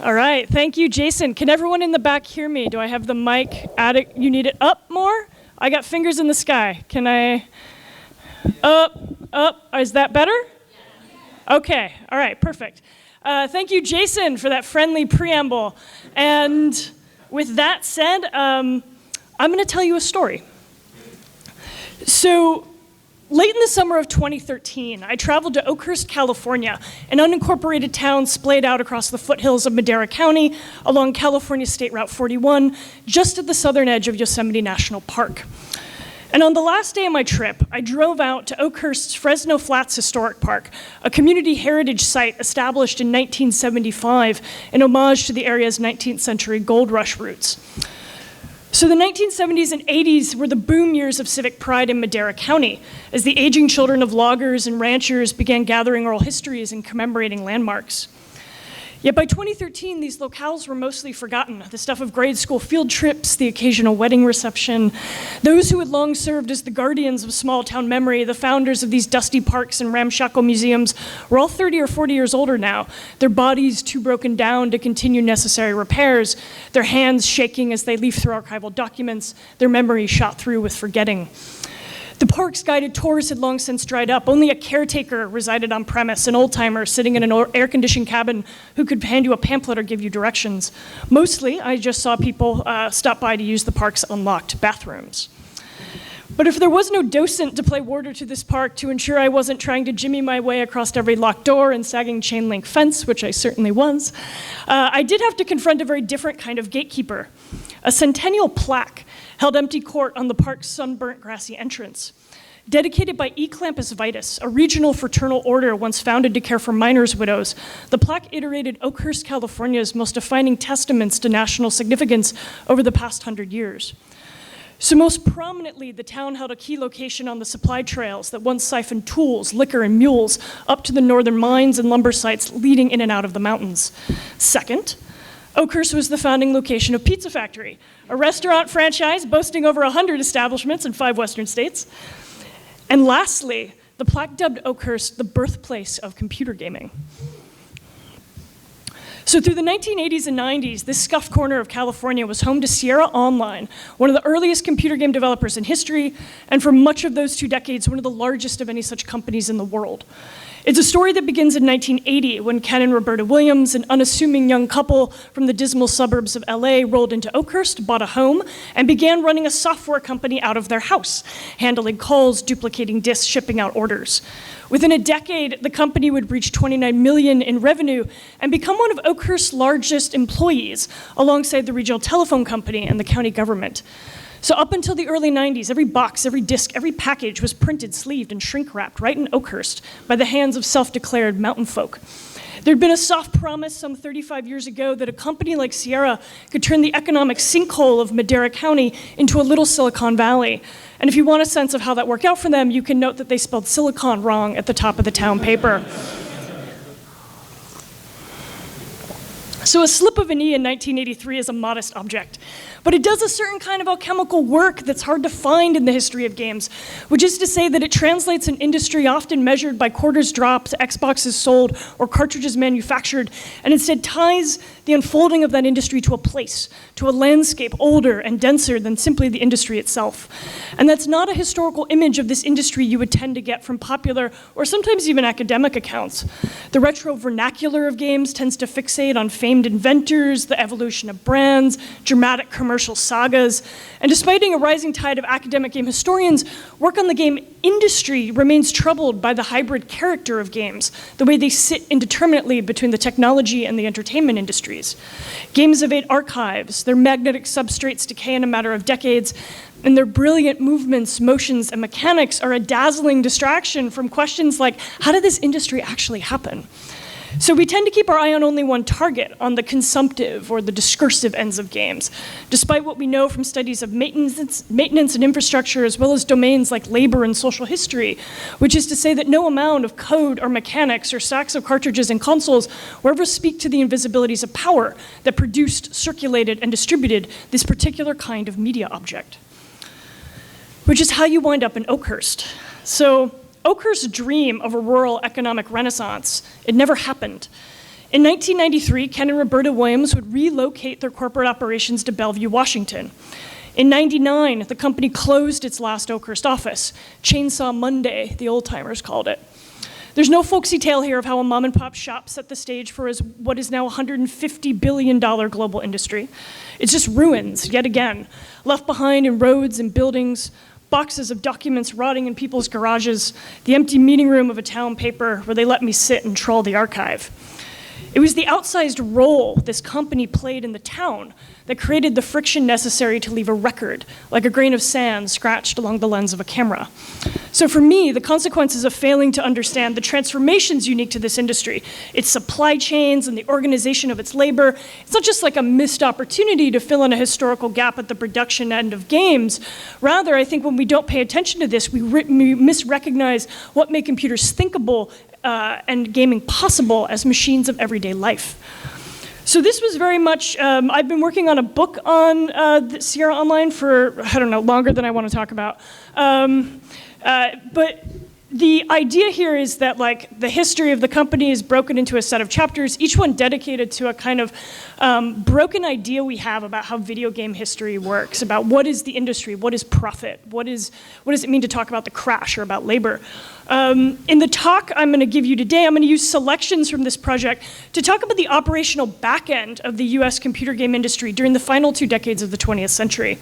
All right, thank you, Jason. Can everyone in the back hear me? Do I have the mic? You need it up more? I got fingers in the sky. Can I? Up. Is that better? Okay, all right, perfect. Thank you, Jason, for that friendly preamble. And with that said, I'm going to tell you a story. So, late in the summer of 2013, I traveled to Oakhurst, California, an unincorporated town splayed out across the foothills of Madera County along California State Route 41, just at the southern edge of Yosemite National Park. And on the last day of my trip, I drove out to Oakhurst's Fresno Flats Historic Park, a community heritage site established in 1975 in homage to the area's 19th century gold rush roots. So the 1970s and 80s were the boom years of civic pride in Madera County, as the aging children of loggers and ranchers began gathering oral histories and commemorating landmarks. Yet by 2013, these locales were mostly forgotten, the stuff of grade school field trips, the occasional wedding reception. Those who had long served as the guardians of small-town memory, the founders of these dusty parks and ramshackle museums, were all 30 or 40 years older now, their bodies too broken down to continue necessary repairs, their hands shaking as they leaf through archival documents, their memories shot through with forgetting. The park's guided tours had long since dried up. Only a caretaker resided on premise, an old-timer sitting in an air-conditioned cabin who could hand you a pamphlet or give you directions. Mostly, I just saw people stop by to use the park's unlocked bathrooms. But if there was no docent to play warder to this park to ensure I wasn't trying to jimmy my way across every locked door and sagging chain link fence, which I certainly was, I did have to confront a very different kind of gatekeeper. A centennial plaque held empty court on the park's sunburnt grassy entrance. Dedicated by Eclampus Vitus, a regional fraternal order once founded to care for miners' widows, the plaque iterated Oakhurst, California's most defining testaments to national significance over the past 100 years. So most prominently, the town held a key location on the supply trails that once siphoned tools, liquor, and mules up to the northern mines and lumber sites leading in and out of the mountains. Second, Oakhurst was the founding location of Pizza Factory, a restaurant franchise boasting over 100 establishments in 5 western states. And lastly, the plaque dubbed Oakhurst the birthplace of computer gaming. So through the 1980s and 90s, this scuff corner of California was home to Sierra Online, one of the earliest computer game developers in history, and for much of those 2 decades, one of the largest of any such companies in the world. It's a story that begins in 1980 when Ken and Roberta Williams, an unassuming young couple from the dismal suburbs of LA, rolled into Oakhurst, bought a home, and began running a software company out of their house, handling calls, duplicating disks, shipping out orders. Within a decade, the company would reach $29 million in revenue and become one of Oakhurst's largest employees, alongside the regional telephone company and the county government. So up until the early 90s, every box, every disc, every package was printed, sleeved, and shrink-wrapped right in Oakhurst by the hands of self-declared mountain folk. There'd been a soft promise some 35 years ago that a company like Sierra could turn the economic sinkhole of Madera County into a little Silicon Valley. And if you want a sense of how that worked out for them, you can note that they spelled silicon wrong at the top of the town paper. So a slip of an E in 1983 is a modest object, but it does a certain kind of alchemical work that's hard to find in the history of games, which is to say that it translates an industry often measured by quarters dropped, Xboxes sold, or cartridges manufactured, and instead ties the unfolding of that industry to a place, to a landscape older and denser than simply the industry itself. And that's not a historical image of this industry you would tend to get from popular or sometimes even academic accounts. The retro vernacular of games tends to fixate on famed inventors, the evolution of brands, dramatic commercial sagas, and despite being a rising tide of academic game historians, work on the game industry remains troubled by the hybrid character of games, the way they sit indeterminately between the technology and the entertainment industries. Games evade archives, their magnetic substrates decay in a matter of decades, and their brilliant movements, motions, and mechanics are a dazzling distraction from questions like, how did this industry actually happen? So we tend to keep our eye on only one target, on the consumptive or the discursive ends of games, despite what we know from studies of maintenance and infrastructure, as well as domains like labor and social history, which is to say that no amount of code or mechanics or stacks of cartridges and consoles will ever speak to the invisibilities of power that produced, circulated, and distributed this particular kind of media object. Which is how you wind up in Oakhurst. So Oakhurst's dream of a rural economic renaissance, it never happened. In 1993, Ken and Roberta Williams would relocate their corporate operations to Bellevue, Washington. In '99, the company closed its last Oakhurst office. Chainsaw Monday, the old-timers called it. There's no folksy tale here of how a mom-and-pop shop set the stage for what is now a $150 billion global industry. It's just ruins, yet again, left behind in roads and buildings, boxes of documents rotting in people's garages, the empty meeting room of a town paper where they let me sit and troll the archive. It was the outsized role this company played in the town that created the friction necessary to leave a record, like a grain of sand scratched along the lens of a camera. So for me, the consequences of failing to understand the transformations unique to this industry, its supply chains and the organization of its labor, it's not just like a missed opportunity to fill in a historical gap at the production end of games. Rather, I think when we don't pay attention to this, we misrecognize what made computers thinkable and gaming possible as machines of everyday life. So this was very much, I've been working on a book on Sierra Online for, I don't know, longer than I want to talk about. But the idea here is that like the history of the company is broken into a set of chapters, each one dedicated to a kind of broken idea we have about how video game history works, about what is the industry, what is profit, what does it mean to talk about the crash or about labor. In the talk I'm going to give you today, I'm going to use selections from this project to talk about the operational back end of the US computer game industry during the final 2 decades of the 20th century.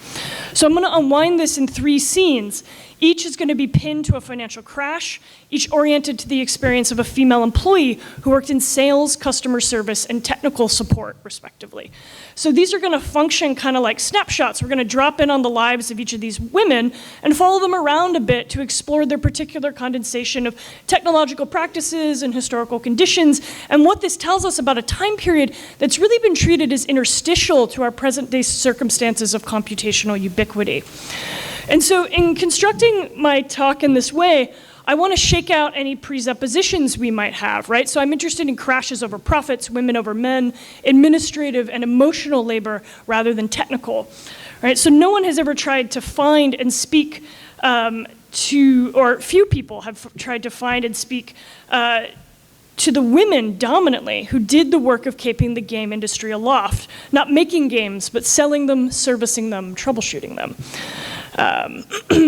So I'm going to unwind this in 3 scenes. Each is going to be pinned to a financial crash, each oriented to the experience of a female employee who worked in sales, customer service, and technical support, respectively. So these are going to function kind of like snapshots. We're going to drop in on the lives of each of these women and follow them around a bit to explore their particular condensation of technological practices and historical conditions, and what this tells us about a time period that's really been treated as interstitial to our present-day circumstances of computational ubiquity. And so in constructing my talk in this way, I want to shake out any presuppositions we might have, right? So I'm interested in crashes over profits, women over men, administrative and emotional labor rather than technical, right? So no one has ever tried to find and speak or few people have tried to find and speak to the women dominantly who did the work of keeping the game industry aloft, not making games, but selling them, servicing them, troubleshooting them.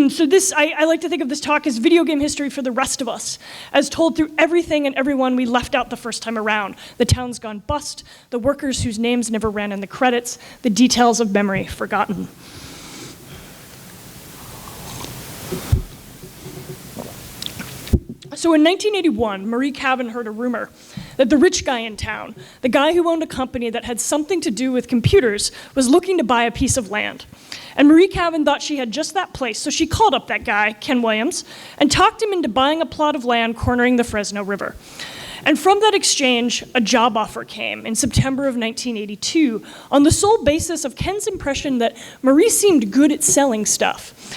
So this, I like to think of this talk as video game history for the rest of us, as told through everything and everyone we left out the first time around. The town's gone bust, the workers whose names never ran in the credits, the details of memory forgotten. So in 1981, Marie Cavan heard a rumor that the rich guy in town, the guy who owned a company that had something to do with computers, was looking to buy a piece of land. And Marie Cavan thought she had just that place, so she called up that guy, Ken Williams, and talked him into buying a plot of land cornering the Fresno River. And from that exchange, a job offer came in September of 1982 on the sole basis of Ken's impression that Marie seemed good at selling stuff.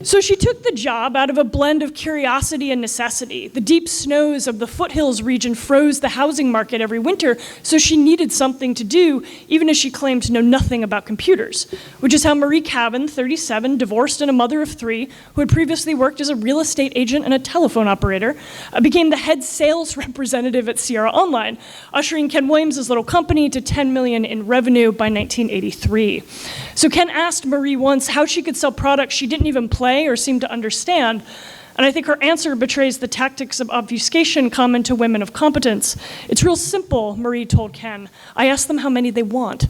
So she took the job out of a blend of curiosity and necessity. The deep snows of the foothills region froze the housing market every winter, so she needed something to do, even as she claimed to know nothing about computers, which is how Marie Cavan, 37, divorced and a mother of 3, who had previously worked as a real estate agent and a telephone operator, became the head sales representative at Sierra Online, ushering Ken Williams' little company to $10 million in revenue by 1983. So Ken asked Marie once how she could sell products she didn't even play or seem to understand, and I think her answer betrays the tactics of obfuscation common to women of competence. It's real simple, Marie told Ken. I asked them how many they want.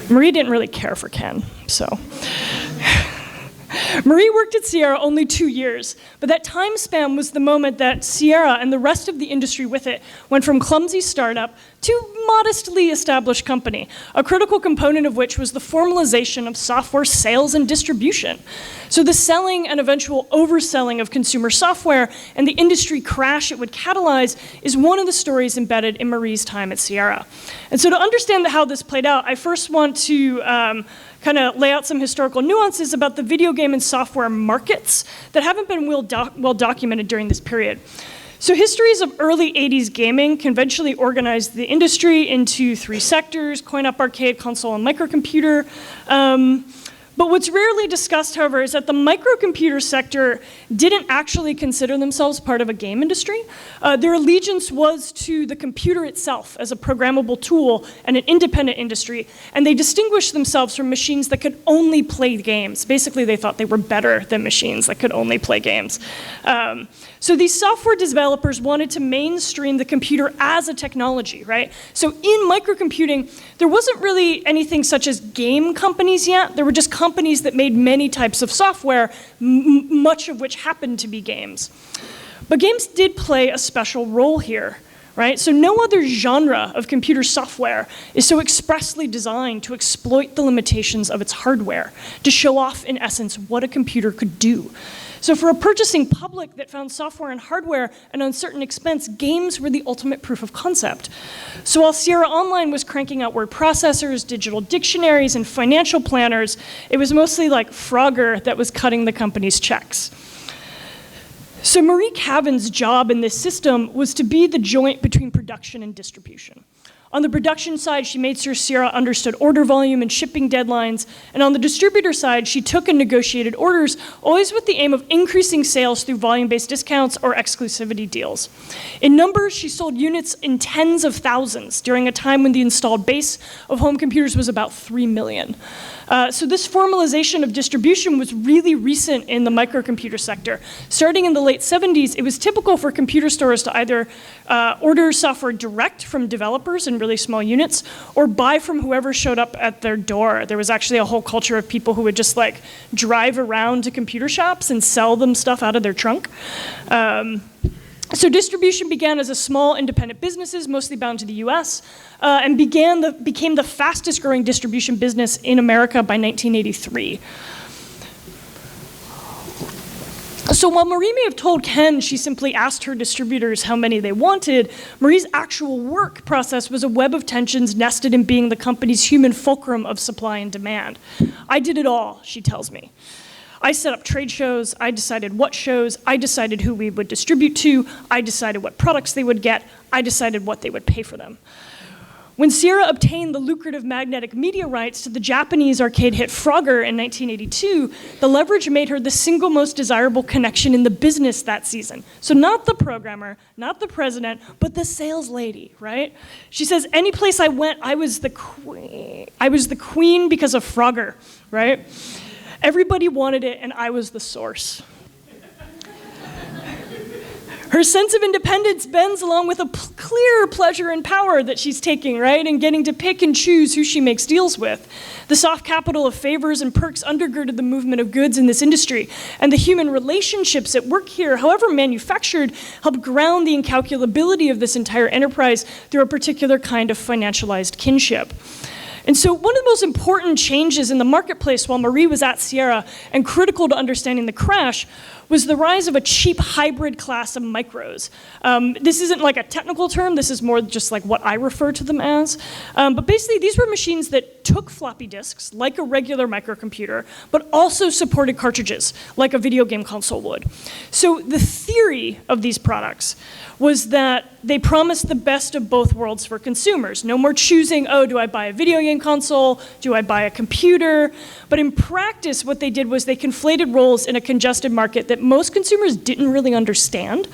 Marie didn't really care for Ken, so. Marie worked at Sierra only 2 years, but that time span was the moment that Sierra and the rest of the industry with it went from clumsy startup to modestly established company, a critical component of which was the formalization of software sales and distribution. So the selling and eventual overselling of consumer software and the industry crash it would catalyze is one of the stories embedded in Marie's time at Sierra. And so to understand how this played out, I first want to kind of lay out some historical nuances about the video game and software markets that haven't been well documented during this period. So histories of early 80s gaming conventionally organized the industry into 3 sectors: coin-op arcade, console, and microcomputer. But what's rarely discussed, however, is that the microcomputer sector didn't actually consider themselves part of a game industry. Their allegiance was to the computer itself as a programmable tool and an independent industry, and they distinguished themselves from machines that could only play games. Basically, they thought they were better than machines that could only play games. So these software developers wanted to mainstream the computer as a technology, right? So in microcomputing, there wasn't really anything such as game companies yet. There were just companies that made many types of software, much of which happened to be games. But games did play a special role here, right? So no other genre of computer software is so expressly designed to exploit the limitations of its hardware, to show off, in essence, what a computer could do. So for a purchasing public that found software and hardware an uncertain expense, games were the ultimate proof of concept. So while Sierra Online was cranking out word processors, digital dictionaries, and financial planners, it was mostly like Frogger that was cutting the company's checks. So Marie Cavan's job in this system was to be the joint between production and distribution. On the production side, she made sure Sierra understood order volume and shipping deadlines. And on the distributor side, she took and negotiated orders, always with the aim of increasing sales through volume-based discounts or exclusivity deals. In numbers, she sold units in tens of thousands during a time when the installed base of home computers was about 3 million. So this formalization of distribution was really recent in the microcomputer sector. Starting in the late 70s, it was typical for computer stores to either order software direct from developers in really small units or buy from whoever showed up at their door. There was actually a whole culture of people who would just like drive around to computer shops and sell them stuff out of their trunk. So distribution began as a small independent businesses, mostly bound to the US, and became the fastest growing distribution business in America by 1983. So while Marie may have told Ken she simply asked her distributors how many they wanted, Marie's actual work process was a web of tensions nested in being the company's human fulcrum of supply and demand. I did it all, she tells me. I set up trade shows, I decided what shows, I decided who we would distribute to, I decided what products they would get, I decided what they would pay for them. When Sierra obtained the lucrative magnetic media rights to the Japanese arcade hit Frogger in 1982, the leverage made her the single most desirable connection in the business that season. So not the programmer, not the president, but the sales lady, right? She says, any place I went, I was the queen. I was the queen because of Frogger, right? Everybody wanted it, and I was the source. Her sense of independence bends along with a clear pleasure and power that she's taking, right? And getting to pick and choose who she makes deals with. The soft capital of favors and perks undergirded the movement of goods in this industry. And the human relationships at work here, however manufactured, help ground the incalculability of this entire enterprise through a particular kind of financialized kinship. And so one of the most important changes in the marketplace while Marie was at Sierra and critical to understanding the crash was the rise of a cheap hybrid class of micros. This isn't like a technical term, this is more just like what I refer to them as. But basically these were machines that took floppy disks, like a regular microcomputer, but also supported cartridges, like a video game console would. So the theory of these products was that they promised the best of both worlds for consumers. No more choosing, oh, do I buy a video game console? Do I buy a computer? But in practice, what they did was they conflated roles in a congested market that most consumers didn't really understand,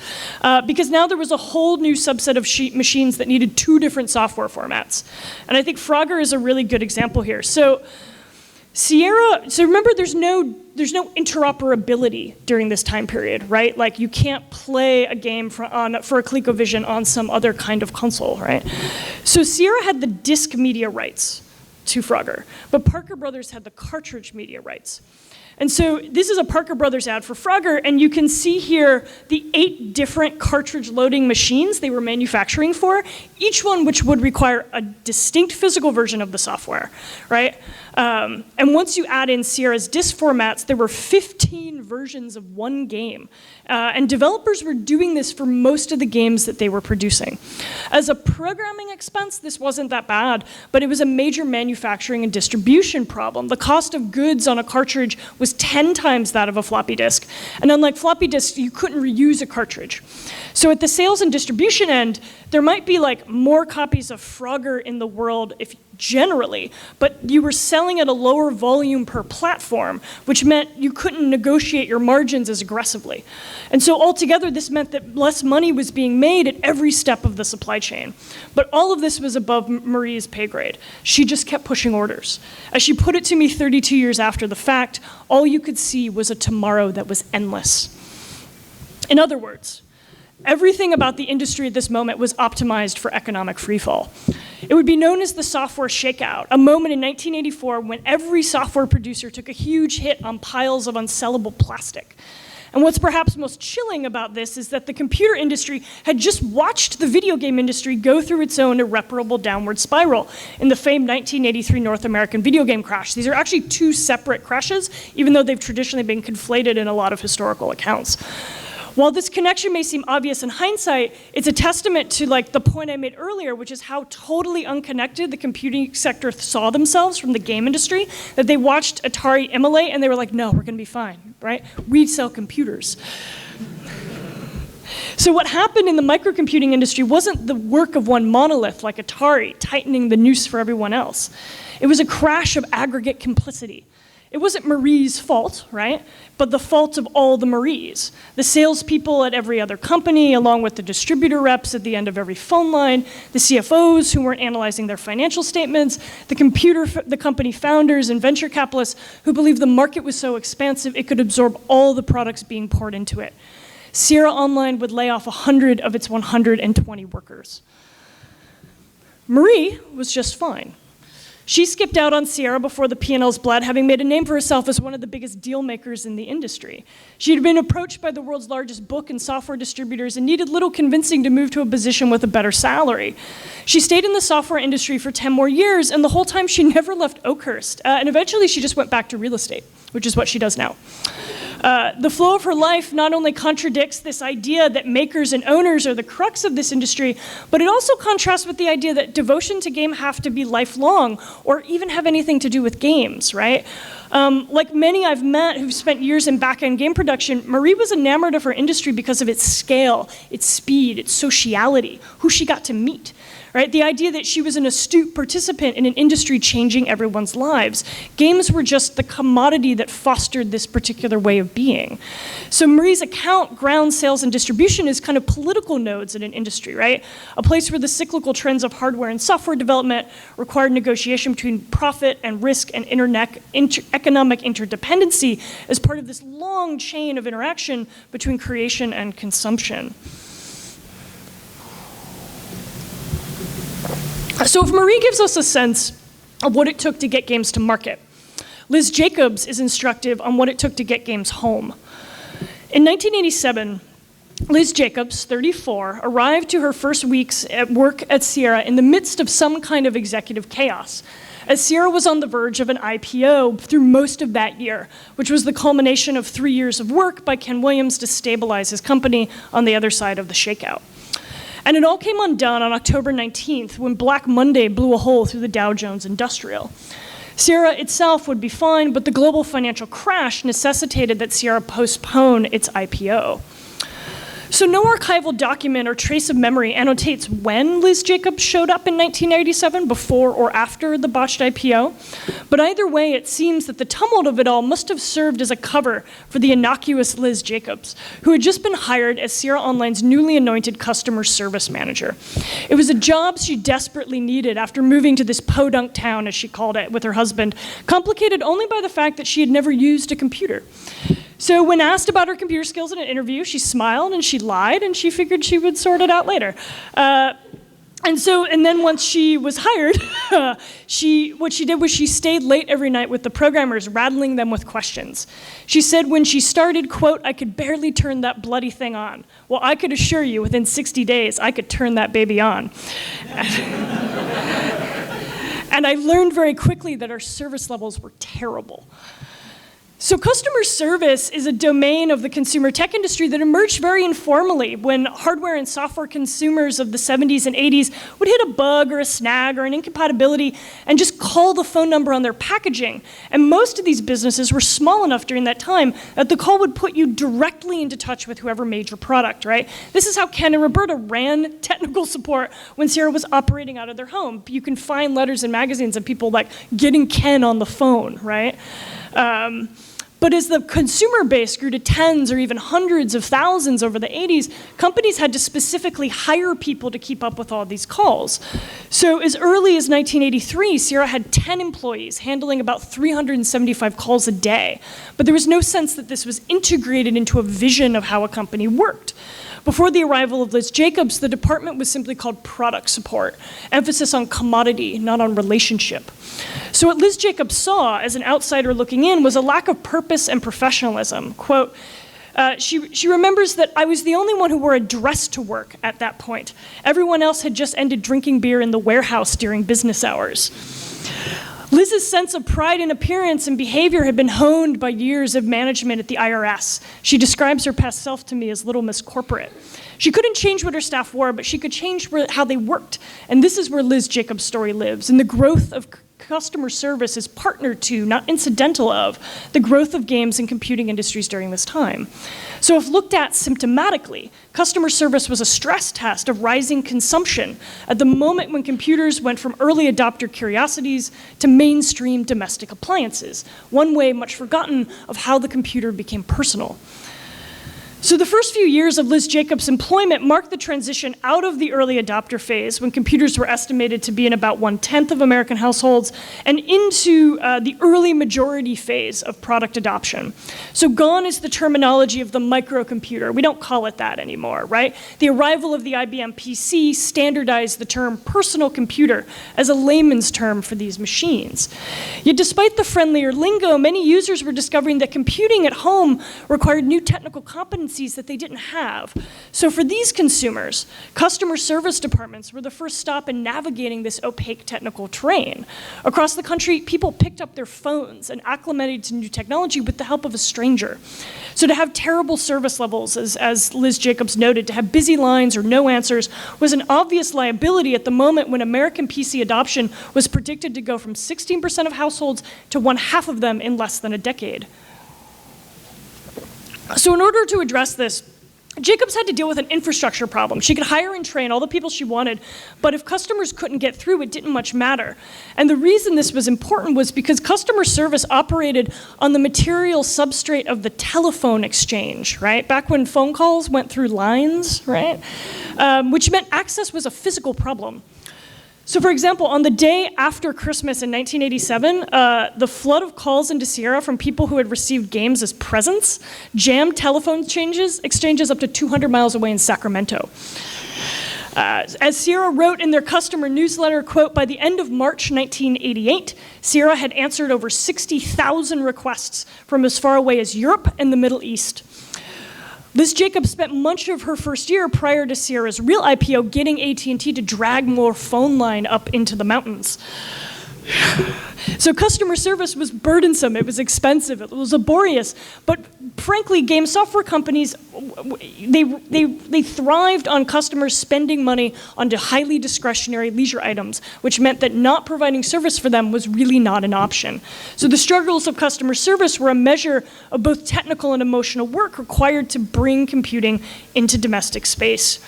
because now there was a whole new subset of machines that needed two different software formats. And I think Frogger is a really good example here. So Sierra, so remember there's no interoperability during this time period, right? Like you can't play a game for a ColecoVision on some other kind of console, right? So Sierra had the disk media rights to Frogger, but Parker Brothers had the cartridge media rights. And so this is a Parker Brothers ad for Frogger, and you can see here the 8 different cartridge loading machines they were manufacturing for, each one which would require a distinct physical version of the software, right? And once you add in Sierra's disk formats, there were 15 versions of one game. And developers were doing this for most of the games that they were producing. As a programming expense, this wasn't that bad, but it was a major manufacturing and distribution problem. The cost of goods on a cartridge was 10 times that of a floppy disk. And unlike floppy disks, you couldn't reuse a cartridge. So at the sales and distribution end, there might be like more copies of Frogger in the world generally, but you were selling at a lower volume per platform, which meant you couldn't negotiate your margins as aggressively. And so altogether, this meant that less money was being made at every step of the supply chain. But all of this was above Marie's pay grade. She just kept pushing orders. As she put it to me 32 years after the fact, all you could see was a tomorrow that was endless. In other words, everything about the industry at this moment was optimized for economic freefall. It would be known as the software shakeout, a moment in 1984 when every software producer took a huge hit on piles of unsellable plastic. And what's perhaps most chilling about this is that the computer industry had just watched the video game industry go through its own irreparable downward spiral in the famed 1983 North American video game crash. These are actually two separate crashes, even though they've traditionally been conflated in a lot of historical accounts. While this connection may seem obvious in hindsight, it's a testament to the point I made earlier, which is how totally unconnected the computing sector saw themselves from the game industry, that they watched Atari immolate and they were like, no, we're gonna be fine, right? We sell computers. So what happened in the microcomputing industry wasn't the work of one monolith like Atari tightening the noose for everyone else. It was a crash of aggregate complicity. It wasn't Marie's fault, right? But the fault of all the Maries. The salespeople at every other company, along with the distributor reps at the end of every phone line, the CFOs who weren't analyzing their financial statements, the company founders and venture capitalists who believed the market was so expansive it could absorb all the products being poured into it. Sierra Online would lay off 100 of its 120 workers. Marie was just fine. She skipped out on Sierra before the P&L's bled, having made a name for herself as one of the biggest deal makers in the industry. She had been approached by the world's largest book and software distributors and needed little convincing to move to a position with a better salary. She stayed in the software industry for 10 more years, and the whole time she never left Oakhurst. And eventually she just went back to real estate, which is what she does now. The flow of her life not only contradicts this idea that makers and owners are the crux of this industry, but it also contrasts with the idea that devotion to game have to be lifelong or even have anything to do with games, right? Like many I've met who've spent years in back-end game production, Marie was enamored of her industry because of its scale, its speed, its sociality, who she got to meet. Right? The idea that she was an astute participant in an industry changing everyone's lives. Games were just the commodity that fostered this particular way of being. So Marie's account grounds sales and distribution as kind of political nodes in an industry, right? A place where the cyclical trends of hardware and software development required negotiation between profit and risk and economic interdependency as part of this long chain of interaction between creation and consumption. So if Marie gives us a sense of what it took to get games to market, Liz Jacobs is instructive on what it took to get games home. In 1987, Liz Jacobs, 34, arrived to her first weeks at work at Sierra in the midst of some kind of executive chaos, as Sierra was on the verge of an IPO through most of that year, which was the culmination of 3 years of work by Ken Williams to stabilize his company on the other side of the shakeout. And it all came undone on October 19th when Black Monday blew a hole through the Dow Jones Industrial. Sierra itself would be fine, but the global financial crash necessitated that Sierra postpone its IPO. So no archival document or trace of memory annotates when Liz Jacobs showed up in 1987, before or after the botched IPO. But either way, it seems that the tumult of it all must have served as a cover for the innocuous Liz Jacobs, who had just been hired as Sierra Online's newly anointed customer service manager. It was a job she desperately needed after moving to this podunk town, as she called it, with her husband, complicated only by the fact that she had never used a computer. So when asked about her computer skills in an interview, she smiled and she lied and she figured she would sort it out later. And then once she was hired, what she did was she stayed late every night with the programmers, rattling them with questions. She said when she started, quote, "I could barely turn that bloody thing on." Well, I could assure you within 60 days, I could turn that baby on. And I learned very quickly that our service levels were terrible. So customer service is a domain of the consumer tech industry that emerged very informally when hardware and software consumers of the 70s and 80s would hit a bug or a snag or an incompatibility and just call the phone number on their packaging. And most of these businesses were small enough during that time that the call would put you directly into touch with whoever made your product, right? This is how Ken and Roberta ran technical support when Sierra was operating out of their home. You can find letters in magazines of people like getting Ken on the phone, right? But as the consumer base grew to tens or even hundreds of thousands over the 80s, companies had to specifically hire people to keep up with all these calls. So as early as 1983, Sierra had 10 employees handling about 375 calls a day. But there was no sense that this was integrated into a vision of how a company worked. Before the arrival of Liz Jacobs, the department was simply called product support, emphasis on commodity, not on relationship. So what Liz Jacobs saw as an outsider looking in was a lack of purpose and professionalism. Quote, she remembers that I was the only one who wore a dress to work at that point. Everyone else had just ended drinking beer in the warehouse during business hours. Liz's sense of pride in appearance and behavior had been honed by years of management at the IRS. She describes her past self to me as Little Miss Corporate. She couldn't change what her staff wore, but she could change how they worked. And this is where Liz Jacobs' story lives. And the growth of customer service is partnered to, not incidental of, the growth of games and computing industries during this time. So if looked at symptomatically, customer service was a stress test of rising consumption at the moment when computers went from early adopter curiosities to mainstream domestic appliances, one way much forgotten of how the computer became personal. So the first few years of Liz Jacobs' employment marked the transition out of the early adopter phase, when computers were estimated to be in about 1/10 of American households, and into the early majority phase of product adoption. So gone is the terminology of the microcomputer. We don't call it that anymore, right? The arrival of the IBM PC standardized the term personal computer as a layman's term for these machines. Yet despite the friendlier lingo, many users were discovering that computing at home required new technical competencies that they didn't have. So for these consumers, customer service departments were the first stop in navigating this opaque technical terrain. Across the country, people picked up their phones and acclimated to new technology with the help of a stranger. So to have terrible service levels, as Liz Jacobs noted, to have busy lines or no answers was an obvious liability at the moment when American PC adoption was predicted to go from 16% of households to 1/2 of them in less than a decade. So in order to address this, Jacobs had to deal with an infrastructure problem. She could hire and train all the people she wanted, but if customers couldn't get through, it didn't much matter. And the reason this was important was because customer service operated on the material substrate of the telephone exchange, right? Back when phone calls went through lines, right? Which meant access was a physical problem. So for example, on the day after Christmas in 1987, the flood of calls into Sierra from people who had received games as presents jammed telephone exchanges up to 200 miles away in Sacramento. As Sierra wrote in their customer newsletter, quote, by the end of March 1988, Sierra had answered over 60,000 requests from as far away as Europe and the Middle East. Liz Jacobs spent much of her first year prior to Sierra's real IPO getting AT&T to drag more phone line up into the mountains. So customer service was burdensome, it was expensive, it was laborious, but frankly, game software companies, they thrived on customers spending money onto highly discretionary leisure items, which meant that not providing service for them was really not an option. So the struggles of customer service were a measure of both technical and emotional work required to bring computing into domestic space.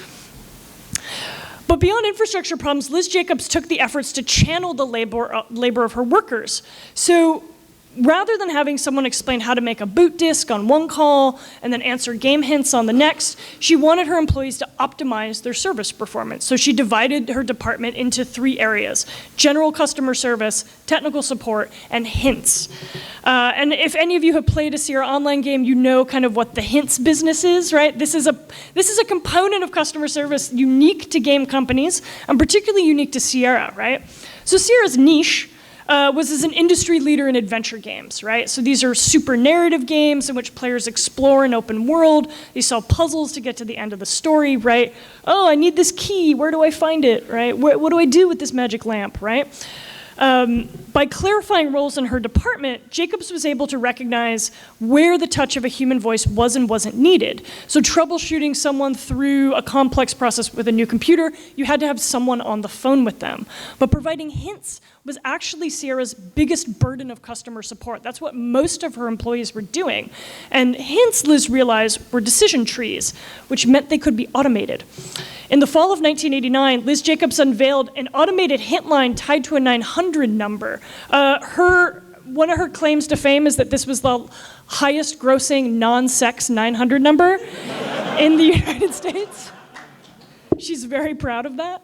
But beyond infrastructure problems, Liz Jacobs took the efforts to channel the labor of her workers. So rather than having someone explain how to make a boot disk on one call and then answer game hints on the next, she wanted her employees to optimize their service performance. So she divided her department into 3 areas: general customer service, technical support, and hints. And if any of you have played a Sierra Online game, you know kind of what the hints business is, right? This is a component of customer service unique to game companies, and particularly unique to Sierra, right? So Sierra's niche was as an industry leader in adventure games, right? So these are super narrative games in which players explore an open world. They solve puzzles to get to the end of the story, right? Oh, I need this key. Where do I find it, right? What do I do with this magic lamp, right? By clarifying roles in her department, Jacobs was able to recognize where the touch of a human voice was and wasn't needed. So troubleshooting someone through a complex process with a new computer, you had to have someone on the phone with them. But providing hints was actually Sierra's biggest burden of customer support. That's what most of her employees were doing. And hints, Liz realized, were decision trees, which meant they could be automated. In the fall of 1989, Liz Jacobs unveiled an automated hint line tied to a 900 number. One of her claims to fame is that this was the highest grossing non-sex 900 number in the United States. She's very proud of that.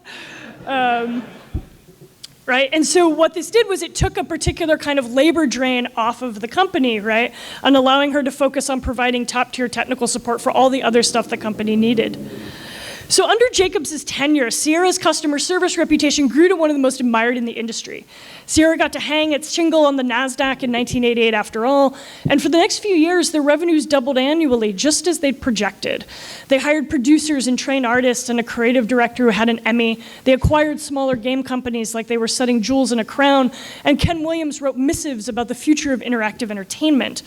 Right? And so what this did was it took a particular kind of labor drain off of the company, right? And allowing her to focus on providing top-tier technical support for all the other stuff the company needed. So under Jacobs' tenure, Sierra's customer service reputation grew to one of the most admired in the industry. Sierra got to hang its shingle on the NASDAQ in 1988 after all, and for the next few years, their revenues doubled annually, just as they'd projected. They hired producers and trained artists and a creative director who had an Emmy. They acquired smaller game companies like they were setting jewels in a crown, and Ken Williams wrote missives about the future of interactive entertainment.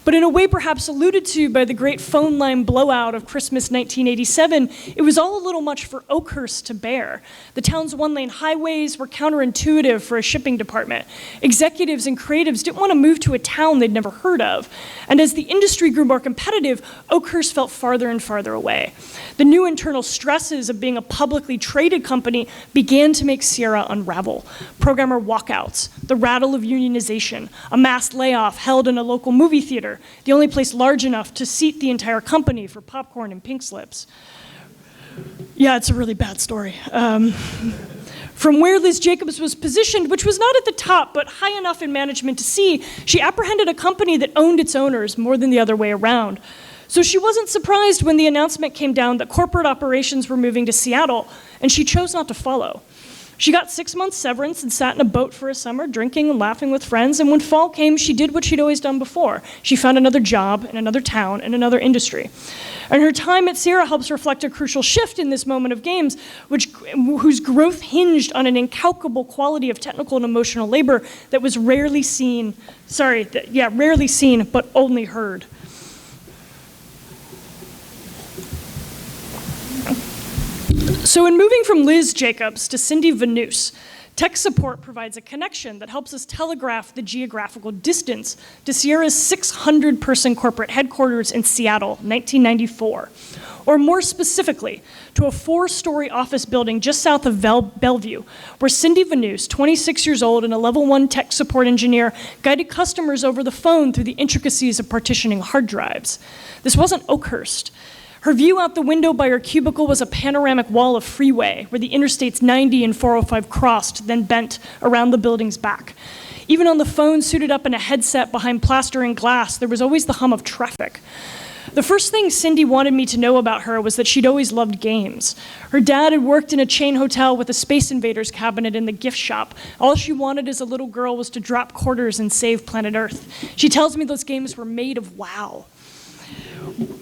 But in a way perhaps alluded to by the great phone line blowout of Christmas 1987, it was all a little much for Oakhurst to bear. The town's one-lane highways were counterintuitive for a shipping department. Executives and creatives didn't want to move to a town they'd never heard of. And as the industry grew more competitive, Oakhurst felt farther and farther away. The new internal stresses of being a publicly traded company began to make Sierra unravel. Programmer walkouts, the rattle of unionization, a mass layoff held in a local movie theater, the only place large enough to seat the entire company for popcorn and pink slips. Yeah, it's a really bad story. From where Liz Jacobs was positioned, which was not at the top, but high enough in management to see, she apprehended a company that owned its owners more than the other way around. So she wasn't surprised when the announcement came down that corporate operations were moving to Seattle, and she chose not to follow. She got 6 months severance and sat in a boat for a summer, drinking and laughing with friends, and when fall came, she did what she'd always done before. She found another job in another town and another industry. And her time at Sierra helps reflect a crucial shift in this moment of games, whose growth hinged on an incalculable quality of technical and emotional labor that was rarely seen, but only heard. So in moving from Liz Jacobs to Cindy Vanus, tech support provides a connection that helps us telegraph the geographical distance to Sierra's 600-person corporate headquarters in Seattle, 1994. Or more specifically, to a 4-story office building just south of Bellevue, where Cindy Vanus, 26 years old and a level 1 tech support engineer, guided customers over the phone through the intricacies of partitioning hard drives. This wasn't Oakhurst. Her view out the window by her cubicle was a panoramic wall of freeway where the interstates 90 and 405 crossed, then bent around the building's back. Even on the phone suited up in a headset behind plaster and glass, there was always the hum of traffic. The first thing Cindy wanted me to know about her was that she'd always loved games. Her dad had worked in a chain hotel with a Space Invaders cabinet in the gift shop. All she wanted as a little girl was to drop quarters and save planet Earth. She tells me those games were made of wow.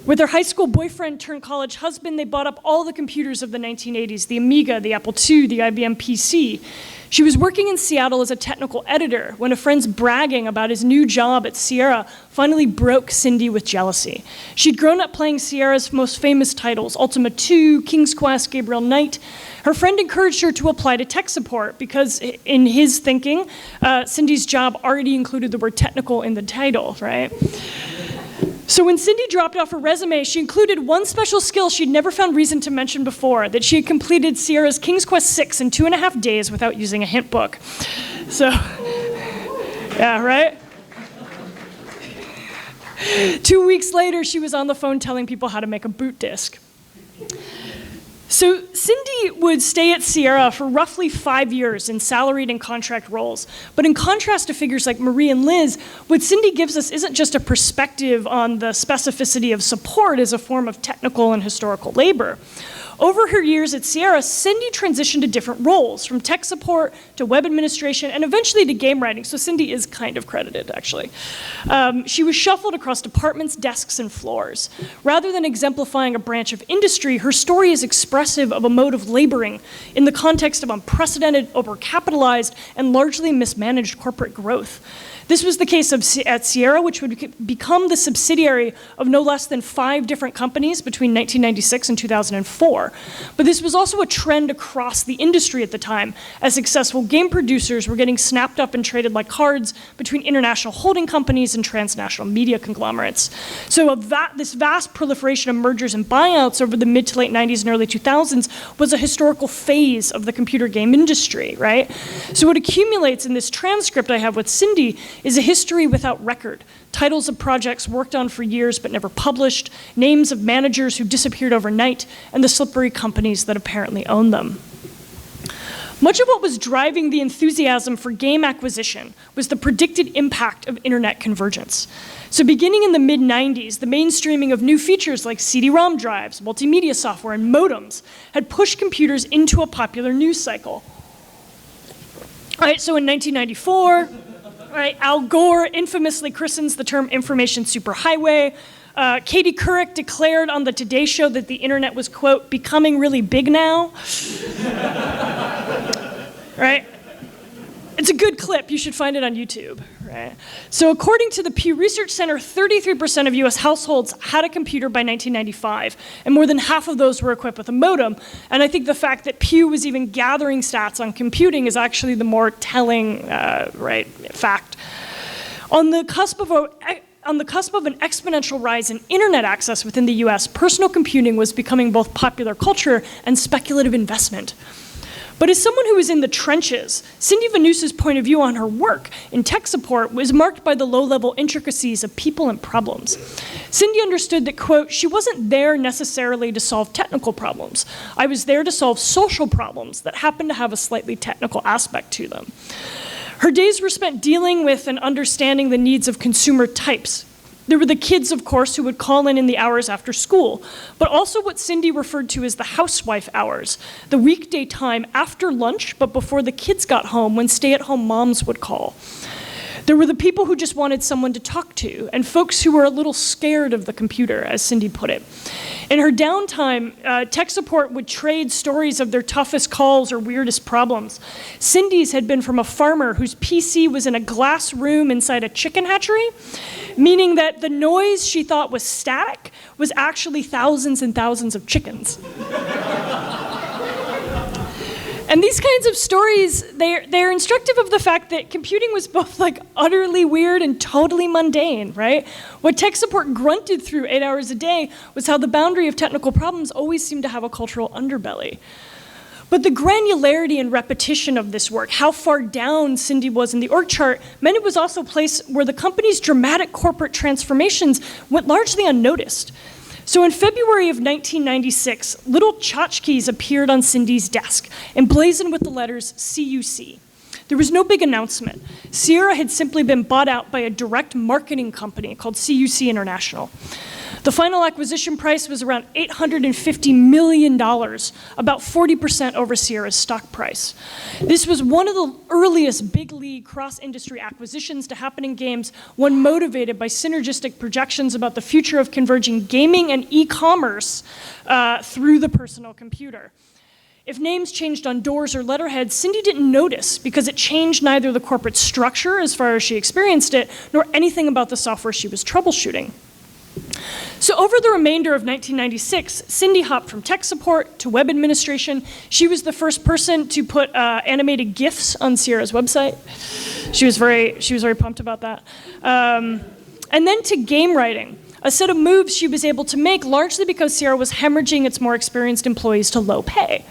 With her high school boyfriend turned college husband, they bought up all the computers of the 1980s, the Amiga, the Apple II, the IBM PC. She was working in Seattle as a technical editor when a friend's bragging about his new job at Sierra finally broke Cindy with jealousy. She'd grown up playing Sierra's most famous titles, Ultima 2, King's Quest, Gabriel Knight. Her friend encouraged her to apply to tech support because in his thinking, Cindy's job already included the word technical in the title, right? So when Cindy dropped off her resume, she included one special skill she'd never found reason to mention before, that she had completed Sierra's King's Quest 6 in 2.5 days without using a hint book. So, yeah, right? 2 weeks later, she was on the phone telling people how to make a boot disk. So Cindy would stay at Sierra for roughly 5 years in salaried and contract roles. But in contrast to figures like Marie and Liz, what Cindy gives us isn't just a perspective on the specificity of support as a form of technical and historical labor. Over her years at Sierra, Cindy transitioned to different roles, from tech support to web administration, and eventually to game writing, so Cindy is kind of credited, actually. She was shuffled across departments, desks, and floors. Rather than exemplifying a branch of industry, her story is expressive of a mode of laboring in the context of unprecedented, overcapitalized, and largely mismanaged corporate growth. This was the case at Sierra, which would become the subsidiary of no less than 5 different companies between 1996 and 2004. But this was also a trend across the industry at the time, as successful game producers were getting snapped up and traded like cards between international holding companies and transnational media conglomerates. So this vast proliferation of mergers and buyouts over the mid to late 90s and early 2000s was a historical phase of the computer game industry, right? So what accumulates in this transcript I have with Cindy is a history without record. Titles of projects worked on for years but never published, names of managers who disappeared overnight, and the slippery companies that apparently own them. Much of what was driving the enthusiasm for game acquisition was the predicted impact of internet convergence. So beginning in the mid-90s, the mainstreaming of new features like CD-ROM drives, multimedia software, and modems had pushed computers into a popular news cycle. All right, so in 1994, right, Al Gore infamously christens the term information superhighway. Katie Couric declared on the Today Show that the internet was, quote, becoming really big now. Right? It's a good clip. You should find it on YouTube. Right? So according to the Pew Research Center, 33% of US households had a computer by 1995, and more than half of those were equipped with a modem. And I think the fact that Pew was even gathering stats on computing is actually the more telling fact. On the cusp of an exponential rise in internet access within the US, personal computing was becoming both popular culture and speculative investment. But as someone who was in the trenches, Cindy Vanus's point of view on her work in tech support was marked by the low-level intricacies of people and problems. Cindy understood that, quote, she wasn't there necessarily to solve technical problems. I was there to solve social problems that happened to have a slightly technical aspect to them. Her days were spent dealing with and understanding the needs of consumer types. There were the kids, of course, who would call in the hours after school, but also what Cindy referred to as the housewife hours, the weekday time after lunch, but before the kids got home, when stay-at-home moms would call. There were the people who just wanted someone to talk to, and folks who were a little scared of the computer, as Cindy put it. In her downtime, tech support would trade stories of their toughest calls or weirdest problems. Cindy's had been from a farmer whose PC was in a glass room inside a chicken hatchery, meaning that the noise she thought was static was actually thousands and thousands of chickens. And these kinds of stories, they're instructive of the fact that computing was both like utterly weird and totally mundane, right? What tech support grunted through 8 hours a day was how the boundary of technical problems always seemed to have a cultural underbelly. But the granularity and repetition of this work, how far down Cindy was in the org chart, meant it was also a place where the company's dramatic corporate transformations went largely unnoticed. So in February of 1996, little tchotchkes appeared on Cindy's desk, emblazoned with the letters CUC. There was no big announcement. Sierra had simply been bought out by a direct marketing company called CUC International. The final acquisition price was around $850 million, about 40% over Sierra's stock price. This was one of the earliest big league cross-industry acquisitions to happen in games, one motivated by synergistic projections about the future of converging gaming and e-commerce through the personal computer. If names changed on doors or letterheads, Cindy didn't notice because it changed neither the corporate structure as far as she experienced it, nor anything about the software she was troubleshooting. So over the remainder of 1996, Cindy hopped from tech support to web administration. She was the first person to put animated GIFs on Sierra's website. She was very pumped about that. And then to game writing, a set of moves she was able to make largely because Sierra was hemorrhaging its more experienced employees to low pay.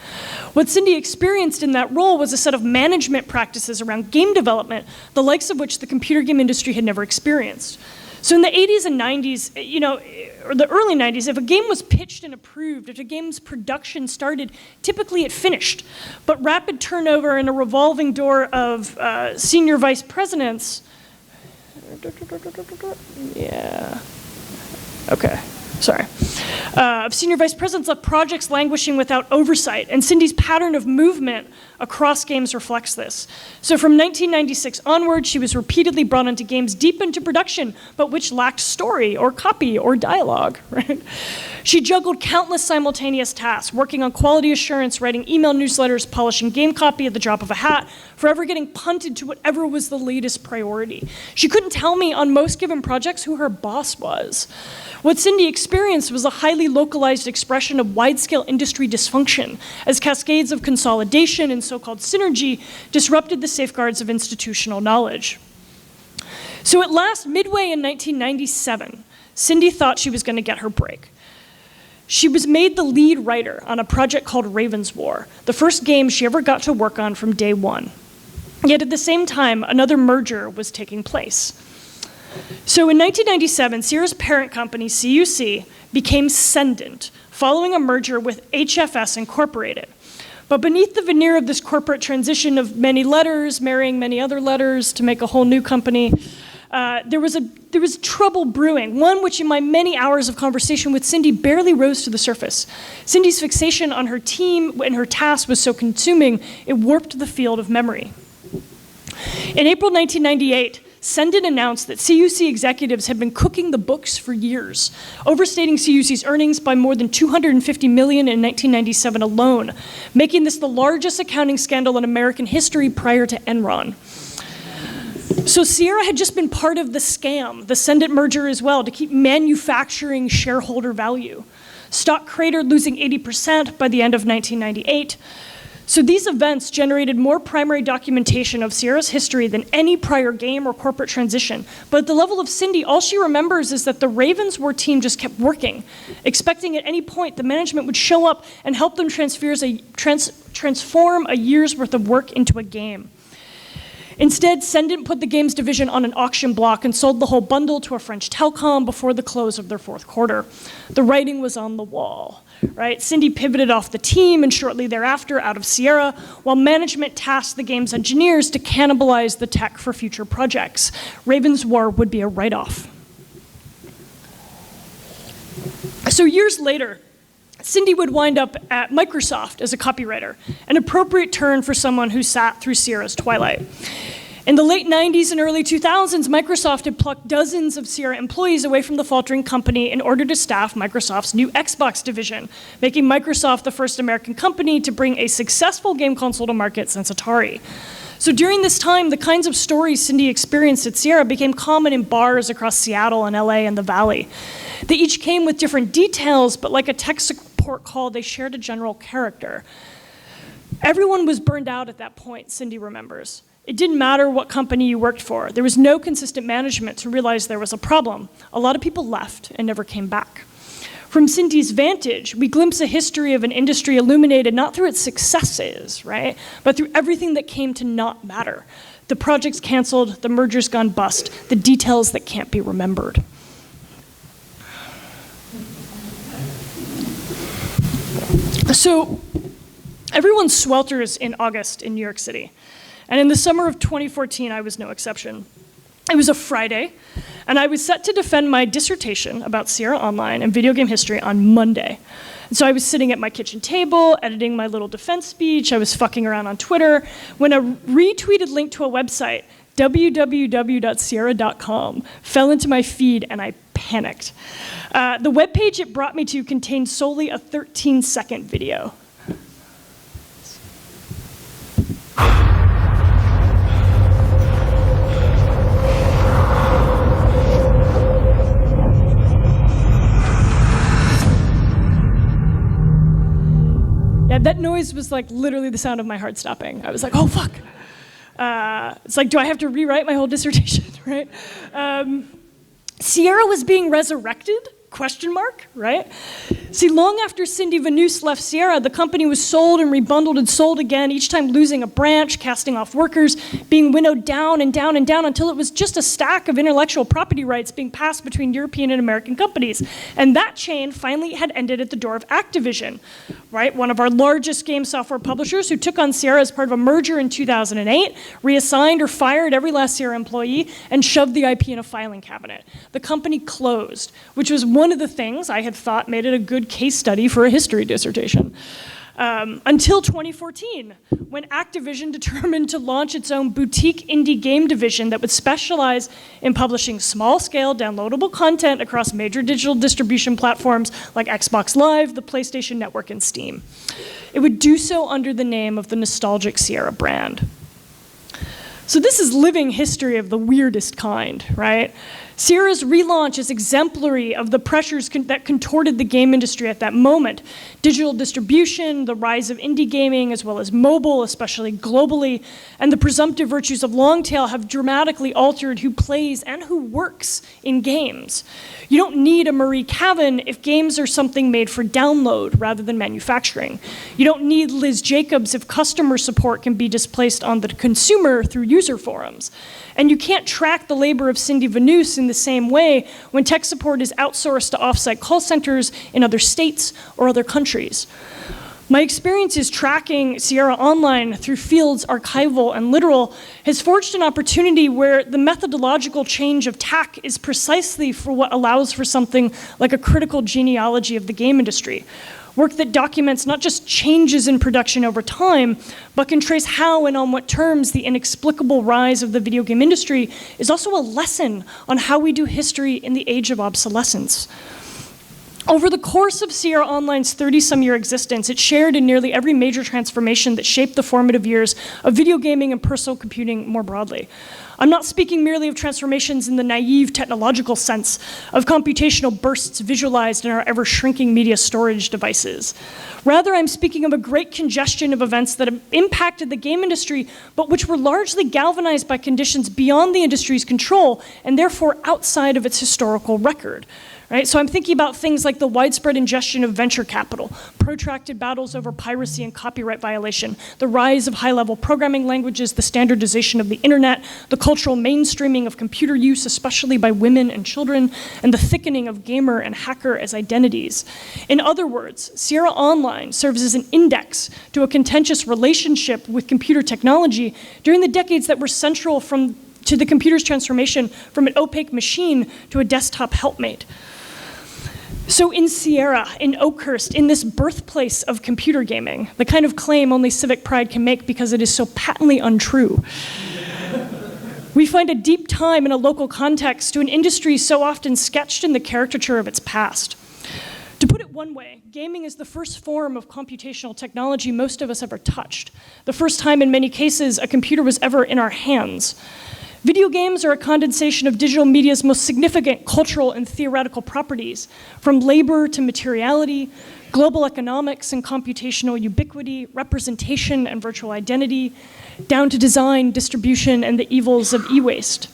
What Cindy experienced in that role was a set of management practices around game development, the likes of which the computer game industry had never experienced. So in the 80s and 90s, or the early 90s, if a game was pitched and approved, if a game's production started, typically it finished. But rapid turnover and a revolving door of senior vice presidents, yeah, okay. of senior vice presidents left projects languishing without oversight, and Cindy's pattern of movement across games reflects this. So from 1996 onward, she was repeatedly brought into games deep into production, but which lacked story or copy or dialogue, right? She juggled countless simultaneous tasks, working on quality assurance, writing email newsletters, polishing game copy at the drop of a hat, forever getting punted to whatever was the latest priority. She couldn't tell me on most given projects who her boss was. What Cindy experienced was a highly localized expression of wide-scale industry dysfunction, as cascades of consolidation and so-called synergy disrupted the safeguards of institutional knowledge. So at last, midway in 1997, Cindy thought she was going to get her break. She was made the lead writer on a project called Raven's War, the first game she ever got to work on from day one. Yet at the same time, another merger was taking place. So in 1997, Sierra's parent company, CUC, became Sendent, following a merger with HFS Incorporated. But beneath the veneer of this corporate transition of many letters, marrying many other letters to make a whole new company, there was trouble brewing, one which in my many hours of conversation with Cindy barely rose to the surface. Cindy's fixation on her team and her task was so consuming, it warped the field of memory. In April 1998, Sendent announced that CUC executives had been cooking the books for years, overstating CUC's earnings by more than $250 million in 1997 alone, making this the largest accounting scandal in American history prior to Enron. So Sierra had just been part of the scam, the Sendent merger as well, to keep manufacturing shareholder value. Stock cratered, losing 80% by the end of 1998. So these events generated more primary documentation of Sierra's history than any prior game or corporate transition. But at the level of Cindy, all she remembers is that the Ravens War team just kept working, expecting at any point the management would show up and help them transform a year's worth of work into a game. Instead, Sendent put the games division on an auction block and sold the whole bundle to a French telecom before the close of their fourth quarter. The writing was on the wall, right? Cindy pivoted off the team and shortly thereafter out of Sierra, while management tasked the game's engineers to cannibalize the tech for future projects. Raven's War would be a write-off. So years later, Cindy would wind up at Microsoft as a copywriter, an appropriate turn for someone who sat through Sierra's twilight. In the late 90s and early 2000s, Microsoft had plucked dozens of Sierra employees away from the faltering company in order to staff Microsoft's new Xbox division, making Microsoft the first American company to bring a successful game console to market since Atari. So during this time, the kinds of stories Cindy experienced at Sierra became common in bars across Seattle and LA and the Valley. They each came with different details, but like a tech support call, they shared a general character. Everyone was burned out at that point, Cindy remembers. It didn't matter what company you worked for. There was no consistent management to realize there was a problem. A lot of people left and never came back. From Cindy's vantage, we glimpse a history of an industry illuminated not through its successes, right, but through everything that came to not matter. The projects canceled, the mergers gone bust, the details that can't be remembered. So everyone swelters in August in New York City. And in the summer of 2014, I was no exception. It was a Friday, and I was set to defend my dissertation about Sierra Online and video game history on Monday. And so I was sitting at my kitchen table, editing my little defense speech. I was fucking around on Twitter when a retweeted link to a website, www.sierra.com, fell into my feed, and I panicked. The webpage it brought me to contained solely a 13-second video. Yeah, that noise was like literally the sound of my heart stopping. I was like, oh, fuck. It's like, do I have to rewrite my whole dissertation, right? Sierra was being resurrected? Question mark, right? See, long after Cindy Vanus left Sierra, the company was sold and rebundled and sold again, each time losing a branch, casting off workers, being winnowed down and down and down until it was just a stack of intellectual property rights being passed between European and American companies. And that chain finally had ended at the door of Activision, right? One of our largest game software publishers who took on Sierra as part of a merger in 2008, reassigned or fired every last Sierra employee, and shoved the IP in a filing cabinet. The company closed, which was one of the things I had thought made it a good case study for a history dissertation. Until 2014, when Activision determined to launch its own boutique indie game division that would specialize in publishing small-scale downloadable content across major digital distribution platforms like Xbox Live, the PlayStation Network, and Steam. It would do so under the name of the nostalgic Sierra brand. So this is living history of the weirdest kind, right? Sierra's relaunch is exemplary of the pressures that contorted the game industry at that moment. Digital distribution, the rise of indie gaming, as well as mobile, especially globally, and the presumptive virtues of long tail have dramatically altered who plays and who works in games. You don't need a Marie Cavan if games are something made for download rather than manufacturing. You don't need Liz Jacobs if customer support can be displaced on the consumer through user forums. And you can't track the labor of Cindy Vanus in the same way when tech support is outsourced to offsite call centers in other states or other countries. My experiences tracking Sierra Online through fields archival and literal has forged an opportunity where the methodological change of TAC is precisely for what allows for something like a critical genealogy of the game industry. Work that documents not just changes in production over time, but can trace how and on what terms the inexplicable rise of the video game industry is also a lesson on how we do history in the age of obsolescence. Over the course of Sierra Online's 30-some-year existence, it shared in nearly every major transformation that shaped the formative years of video gaming and personal computing more broadly. I'm not speaking merely of transformations in the naive technological sense of computational bursts visualized in our ever-shrinking media storage devices. Rather, I'm speaking of a great congestion of events that have impacted the game industry, but which were largely galvanized by conditions beyond the industry's control and therefore outside of its historical record. Right? So I'm thinking about things like the widespread ingestion of venture capital, protracted battles over piracy and copyright violation, the rise of high-level programming languages, the standardization of the internet, the cultural mainstreaming of computer use, especially by women and children, and the thickening of gamer and hacker as identities. In other words, Sierra Online serves as an index to a contentious relationship with computer technology during the decades that were central to the computer's transformation from an opaque machine to a desktop helpmate. So in Sierra, in Oakhurst, in this birthplace of computer gaming, the kind of claim only civic pride can make because it is so patently untrue, we find a deep time in a local context to an industry so often sketched in the caricature of its past. To put it one way, gaming is the first form of computational technology most of us ever touched, the first time in many cases a computer was ever in our hands. Video games are a condensation of digital media's most significant cultural and theoretical properties, from labor to materiality, global economics and computational ubiquity, representation and virtual identity, down to design, distribution, and the evils of e-waste.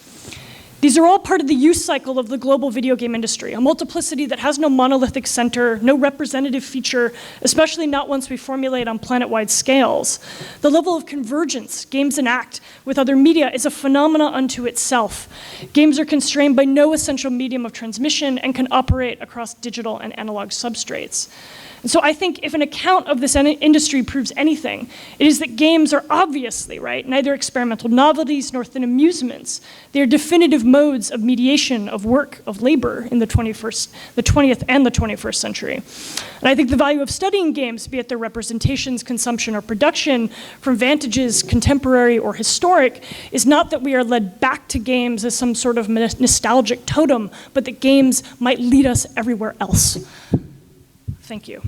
These are all part of the use cycle of the global video game industry, a multiplicity that has no monolithic center, no representative feature, especially not once we formulate on planet-wide scales. The level of convergence games enact with other media is a phenomena unto itself. Games are constrained by no essential medium of transmission and can operate across digital and analog substrates. And so I think if an account of this industry proves anything, it is that games are obviously, right, neither experimental novelties nor thin amusements. They are definitive modes of mediation, of work, of labor in the 20th and the 21st century. And I think the value of studying games, be it their representations, consumption, or production, from vantages contemporary or historic, is not that we are led back to games as some sort of nostalgic totem, but that games might lead us everywhere else. Thank you.